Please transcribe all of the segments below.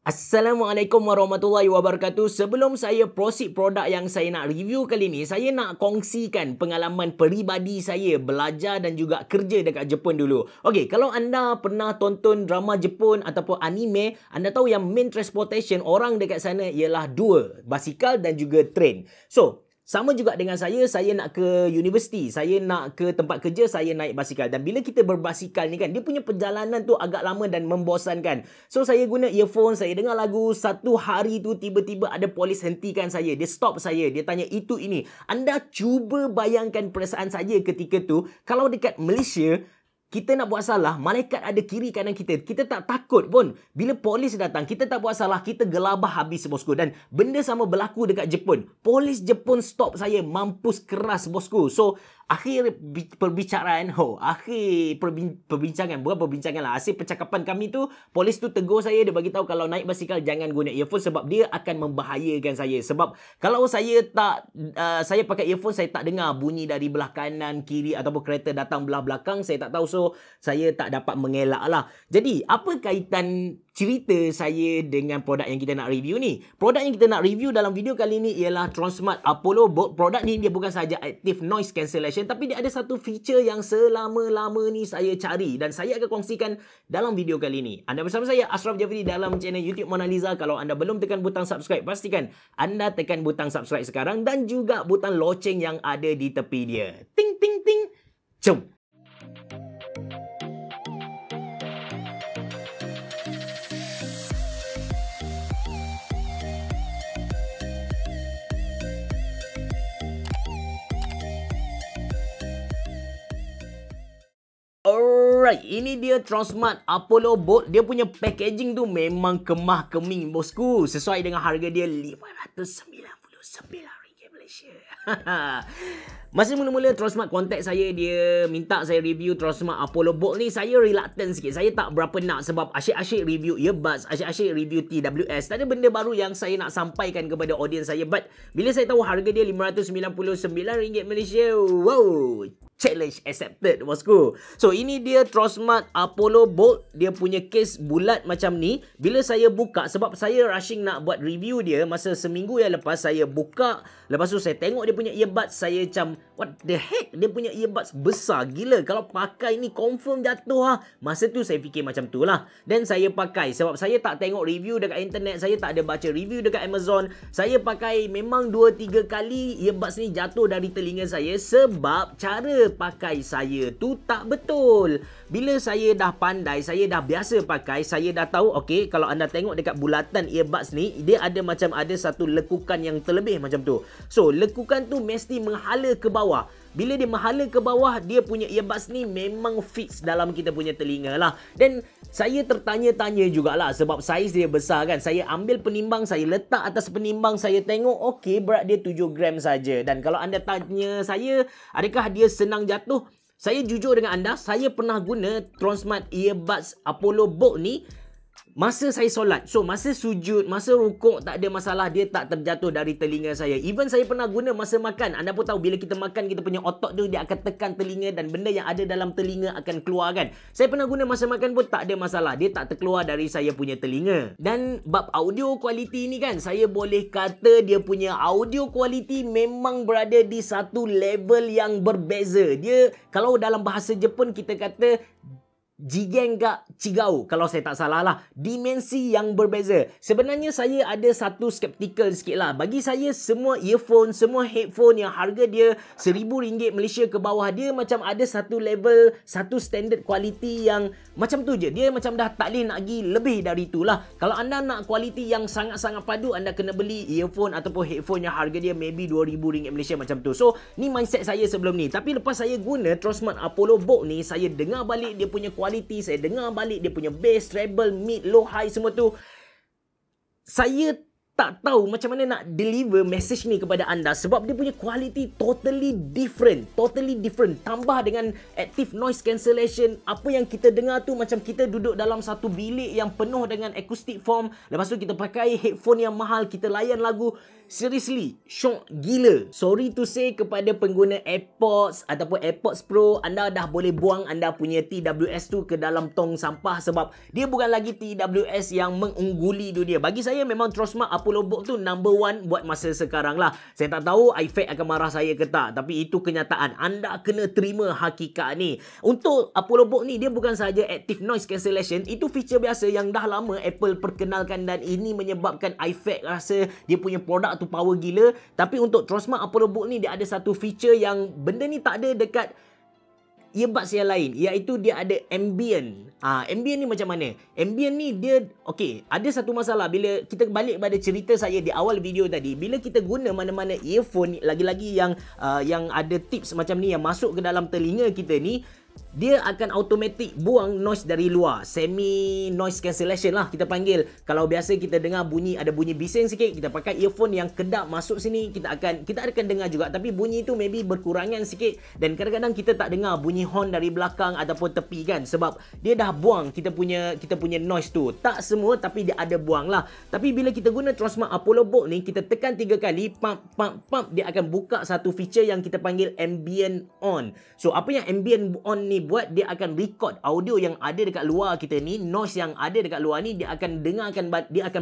Assalamualaikum warahmatullahi wabarakatuh. Sebelum saya proceed produk yang saya nak review kali ni, saya nak kongsikan pengalaman peribadi saya belajar dan juga kerja dekat Jepun dulu. Okey, kalau anda pernah tonton drama Jepun ataupun anime, anda tahu yang main transportation orang dekat sana ialah dua, basikal dan juga train. So, sama juga dengan saya nak ke universiti, saya nak ke tempat kerja, saya naik basikal. Dan bila kita berbasikal ni kan, dia punya perjalanan tu agak lama dan membosankan. So, saya guna earphone, saya dengar lagu. Satu hari tu tiba-tiba ada polis hentikan saya. Dia stop saya, dia tanya itu ini. Anda cuba bayangkan perasaan saya ketika tu, kalau dekat Malaysia, kita nak buat salah, malaikat ada kiri kanan kita. Kita tak takut pun. Bila polis datang, kita tak buat salah, kita gelabah habis, bosku. Dan benda sama berlaku dekat Jepun. Polis Jepun stop saya, mampus keras, bosku. So, akhir perbincangan, hasil percakapan kami tu, polis tu tegur saya, dia bagi tahu kalau naik basikal jangan guna earphone sebab dia akan membahayakan saya. Sebab kalau saya pakai earphone, saya tak dengar bunyi dari belah kanan, kiri ataupun kereta datang belah belakang, saya tak tahu. So, saya tak dapat mengelak lah. Jadi, apa kaitan cerita saya dengan produk yang kita nak review ni? Produk yang kita nak review dalam video kali ni ialah Transmart Apollo Bolt. Produk ni dia bukan sahaja active noise cancellation, tapi dia ada satu feature yang selama-lama ni saya cari dan saya akan kongsikan dalam video kali ni. Anda bersama saya, Ashraf Jafri, dalam channel YouTube Mona Lisa. Kalau anda belum tekan butang subscribe, pastikan anda tekan butang subscribe sekarang dan juga butang loceng yang ada di tepi dia. Ting, ting, ting. Jom! Alright, ini dia Transmart Apollo Bolt. Dia punya packaging tu memang kemah-keming, bosku. Sesuai dengan harga dia RM599 Malaysia. Masa mula-mula Transmart contact saya, dia minta saya review Transmart Apollo Bolt ni, saya reluctant sikit. Saya tak berapa nak sebab asyik-asyik review earbuds, asyik-asyik review TWS. Tak ada benda baru yang saya nak sampaikan kepada audiens saya. But bila saya tahu harga dia RM599 Malaysia, wow, challenge accepted, bosku. So, ini dia Transmart Apollo Bolt. Dia punya case bulat macam ni. Bila saya buka, sebab saya rushing nak buat review dia, masa seminggu yang lepas saya buka, lepas tu saya tengok dia punya earbuds, saya macam, what the heck? Dia punya earbuds besar gila. Kalau pakai ni confirm jatuh lah. Masa tu saya fikir macam tu lah. Dan saya pakai sebab saya tak tengok review dekat internet, saya tak ada baca review dekat Amazon. Saya pakai memang 2-3 kali earbuds ni jatuh dari telinga saya sebab cara pakai saya tu tak betul. Bila saya dah pandai, saya dah biasa pakai, saya dah tahu, okey, kalau anda tengok dekat bulatan earbuds ni, dia ada macam ada satu lekukan yang terlebih macam tu. So, lekukan tu mesti menghala ke bawah. Bila dia menghala ke bawah, dia punya earbuds ni memang fix dalam kita punya telinga lah. Dan saya tertanya-tanya jugalah sebab saiz dia besar kan. Saya ambil penimbang, saya letak atas penimbang, saya tengok, okey, berat dia 7 gram saja. Dan kalau anda tanya saya, adakah dia senang jatuh? Saya jujur dengan anda, saya pernah guna Transmart earbuds Apollo Bolt ni masa saya solat. So, masa sujud, masa rukuk, tak ada masalah, dia tak terjatuh dari telinga saya. Even saya pernah guna masa makan. Anda pun tahu bila kita makan, kita punya otot tu dia akan tekan telinga dan benda yang ada dalam telinga akan keluar kan. Saya pernah guna masa makan pun tak ada masalah. Dia tak terkeluar dari saya punya telinga. Dan bab audio quality ni kan, saya boleh kata dia punya audio quality memang berada di satu level yang berbeza. Dia, kalau dalam bahasa Jepun kita kata Jigen ga chigau, kalau saya tak salah lah. Dimensi yang berbeza. Sebenarnya saya ada satu skeptical sikit lah. Bagi saya semua earphone, semua headphone yang harga dia RM1,000 Malaysia ke bawah, dia macam ada satu level, satu standard quality yang macam tu je. Dia macam dah tak boleh nak pergi lebih dari tu lah. Kalau anda nak quality yang sangat-sangat padu, anda kena beli earphone ataupun headphone yang harga dia maybe RM2,000 Malaysia macam tu. So, ni mindset saya sebelum ni. Tapi lepas saya guna Transmart Apollo Bolt ni, saya dengar balik dia punya quality, saya dengar balik dia punya bass, treble, mid, low, high semua tu. Saya tak tahu macam mana nak deliver message ni kepada anda sebab dia punya quality totally different. Totally different. Tambah dengan active noise cancellation. Apa yang kita dengar tu macam kita duduk dalam satu bilik yang penuh dengan acoustic foam. Lepas tu kita pakai headphone yang mahal, kita layan lagu. seriously, shock gila. Sorry to say kepada pengguna AirPods ataupun AirPods Pro, anda dah boleh buang anda punya TWS tu ke dalam tong sampah sebab dia bukan lagi TWS yang mengungguli dunia. Bagi saya memang Trosmart Apollo Book tu number one buat masa sekarang lah. Saya tak tahu iFact akan marah saya ke tak, tapi itu kenyataan. Anda kena terima hakikat ni. Untuk Apollo Book ni, dia bukan sahaja active noise cancellation, itu feature biasa yang dah lama Apple perkenalkan dan ini menyebabkan iFact rasa dia punya produk tu power gila. Tapi untuk Trosmart Apollo Book ni, dia ada satu feature yang benda ni tak ada dekat earbuds yang lain, iaitu dia ada ambient. Ambient ni macam mana? Ambient ni dia, okey, ada satu masalah bila kita balik pada cerita saya di awal video tadi. Bila kita guna mana-mana earphone, lagi-lagi yang ada tips macam ni yang masuk ke dalam telinga kita ni, dia akan automatic buang noise dari luar. Semi noise cancellation lah kita panggil. Kalau biasa kita dengar bunyi, ada bunyi bising sikit, kita pakai earphone yang kedap masuk sini, kita akan dengar juga, tapi bunyi tu maybe berkurangan sikit. Dan kadang-kadang kita tak dengar bunyi horn dari belakang ataupun tepi kan, sebab dia dah buang kita punya noise tu. Tak semua, tapi dia ada buang lah. Tapi bila kita guna Trosmart Apollo Book ni, kita tekan 3 kali, pump, dia akan buka satu feature yang kita panggil ambient on. So apa yang ambient on ni buat, dia akan record audio yang ada dekat luar kita ni, noise yang ada dekat luar ni, dia akan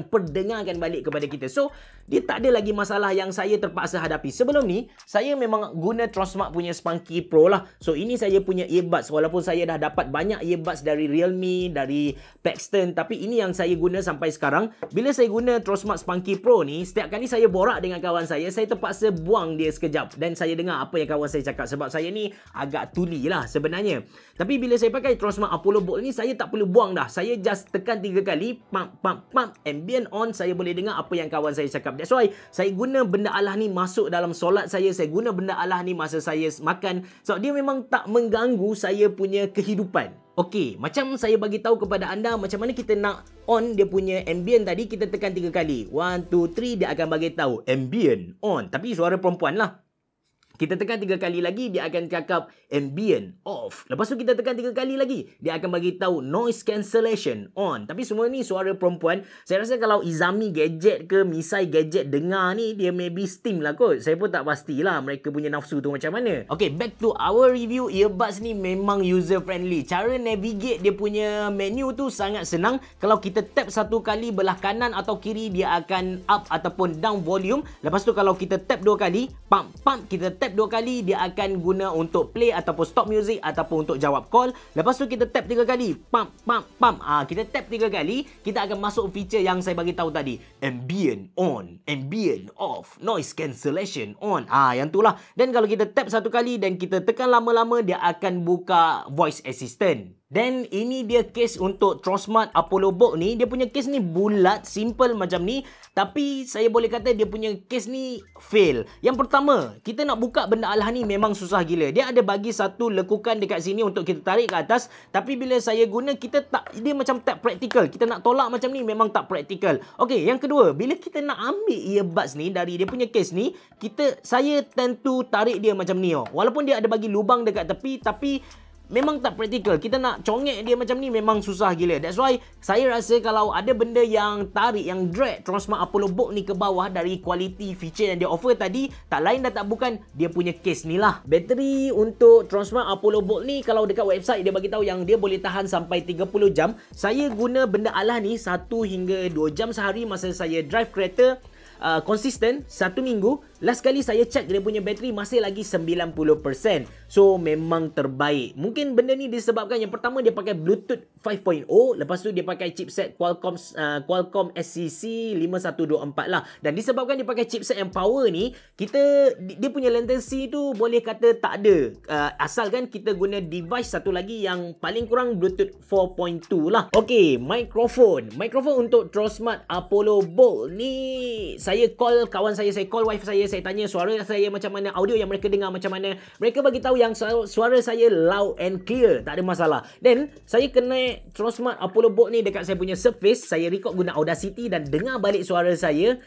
perdengarkan balik kepada kita. So dia tak ada lagi masalah yang saya terpaksa hadapi. Sebelum ni saya memang guna Trosmart punya Spunky Pro lah. So ini saya punya earbuds, walaupun saya dah dapat banyak earbuds dari Realme, dari Paxton, tapi ini yang saya guna sampai sekarang. Bila saya guna Trosmart Spunky Pro ni, setiap kali saya borak dengan kawan saya terpaksa buang dia sekejap dan saya dengar apa yang kawan saya cakap, sebab saya ni agak tuli lah sebenarnya. Tapi bila saya pakai Trosmart Apollo Book ni, saya tak perlu buang dah. Saya just tekan 3 kali, pump, ambient on, saya boleh dengar apa yang kawan saya cakap. That's why saya guna benda Allah ni masuk dalam solat saya guna benda Allah ni masa saya makan. So dia memang tak mengganggu saya punya kehidupan. Okey, macam saya bagi tahu kepada anda macam mana kita nak on dia punya ambient tadi, kita tekan 3 kali. 1, 2, 3, dia akan bagi tahu ambient on. Tapi suara perempuan lah. Kita tekan 3 kali lagi, dia akan cakap ambient off. Lepas tu kita tekan 3 kali lagi, dia akan bagi tahu noise cancellation on. Tapi semua ni suara perempuan. Saya rasa kalau Izami Gadget ke Misai Gadget dengar ni, dia maybe steam lah kot. Saya pun tak pastilah mereka punya nafsu tu macam mana. Okay, back to our review. Earbuds ni memang user friendly. Cara navigate dia punya menu tu sangat senang. Kalau kita tap 1 kali belah kanan atau kiri, dia akan up ataupun down volume. Lepas tu kalau kita tap 2 kali, pump, kita tap 2 kali, dia akan guna untuk play ataupun stop music ataupun untuk jawab call. Lepas tu kita tap 3 kali, pump. Kita tap 3 kali, kita akan masuk feature yang saya bagi tahu tadi, ambient on, ambient off, noise cancellation on. Yang tu lah. Dan kalau kita tap 1 kali dan kita tekan lama-lama, dia akan buka voice assistant. Dan ini dia case untuk Trosmart Apollo Book ni. Dia punya case ni bulat, simple macam ni. Tapi saya boleh kata dia punya case ni fail. Yang pertama, kita nak buka benda Allah ni memang susah gila. Dia ada bagi satu lekukan dekat sini untuk kita tarik ke atas. Tapi bila saya guna, dia macam tak praktikal. Kita nak tolak macam ni memang tak praktikal. Okey, yang kedua, bila kita nak ambil earbuds ni dari dia punya case ni, saya tend to tarik dia macam ni. Walaupun dia ada bagi lubang dekat tepi, tapi memang tak praktikal. Kita nak congek dia macam ni memang susah gila. That's why saya rasa kalau ada benda yang tarik, yang drag Trosmart Apollo Book ni ke bawah dari quality feature yang dia offer tadi, tak lain dan tak bukan dia punya case ni lah. Bateri untuk Trosmart Apollo Book ni, kalau dekat website dia bagi tahu yang dia boleh tahan sampai 30 jam. Saya guna benda Allah ni 1 hingga 2 jam sehari masa saya drive kereta. Konsisten 1 minggu. Last kali saya check dia punya bateri masih lagi 90%. So memang terbaik. Mungkin benda ni disebabkan yang pertama dia pakai Bluetooth 5.0, lepas tu dia pakai chipset Qualcomm SCC 5124 lah. Dan disebabkan dia pakai chipset yang power ni, dia punya latency tu boleh kata tak ada. Asalkan kita guna device satu lagi yang paling kurang Bluetooth 4.2 lah. Okay, mikrofon untuk Trosmart Apollo Book ni, saya call kawan saya call wife saya tanya suara saya macam mana, audio yang mereka dengar macam mana. Mereka bagi tahu yang suara saya loud and clear, tak ada masalah. Dan saya connect Trosmart Apollo Book ni dekat saya punya Surface, saya record guna Audacity dan dengar balik suara saya.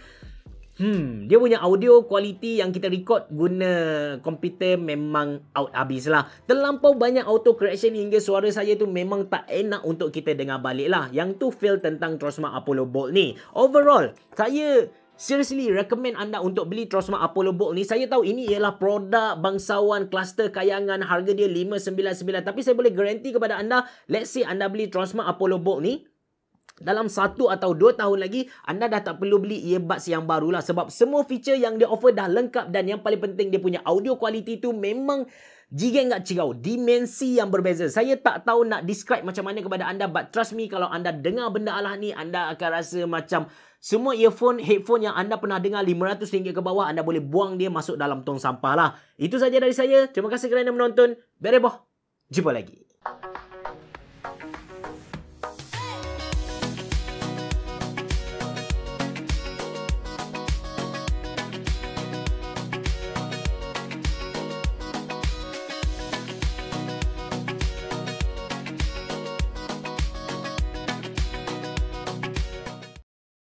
Dia punya audio quality yang kita record guna komputer memang out habis lah. Terlampau banyak auto correction hingga suara saya tu memang tak enak untuk kita dengar balik lah. Yang tu fail tentang Trosmart Apollo Book ni. Overall, saya Seriously, recommend anda untuk beli Trosmart Apollo Bold ni. Saya tahu ini ialah produk bangsawan kluster kayangan, harga dia 599. Tapi saya boleh garanti kepada anda, let's say anda beli Trosmart Apollo Bold ni, dalam 1 atau 2 tahun lagi, anda dah tak perlu beli earbuds yang baru lah. Sebab semua feature yang dia offer dah lengkap. Dan yang paling penting, dia punya audio quality tu memang jigeng kat cirau. Dimensi yang berbeza. Saya tak tahu nak describe macam mana kepada anda. But trust me, kalau anda dengar benda alah ni, anda akan rasa macam semua headphone yang anda pernah dengar RM500 ke bawah, anda boleh buang dia masuk dalam tong sampah lah. Itu saja dari saya. Terima kasih kerana menonton. Bereboh. Jumpa lagi.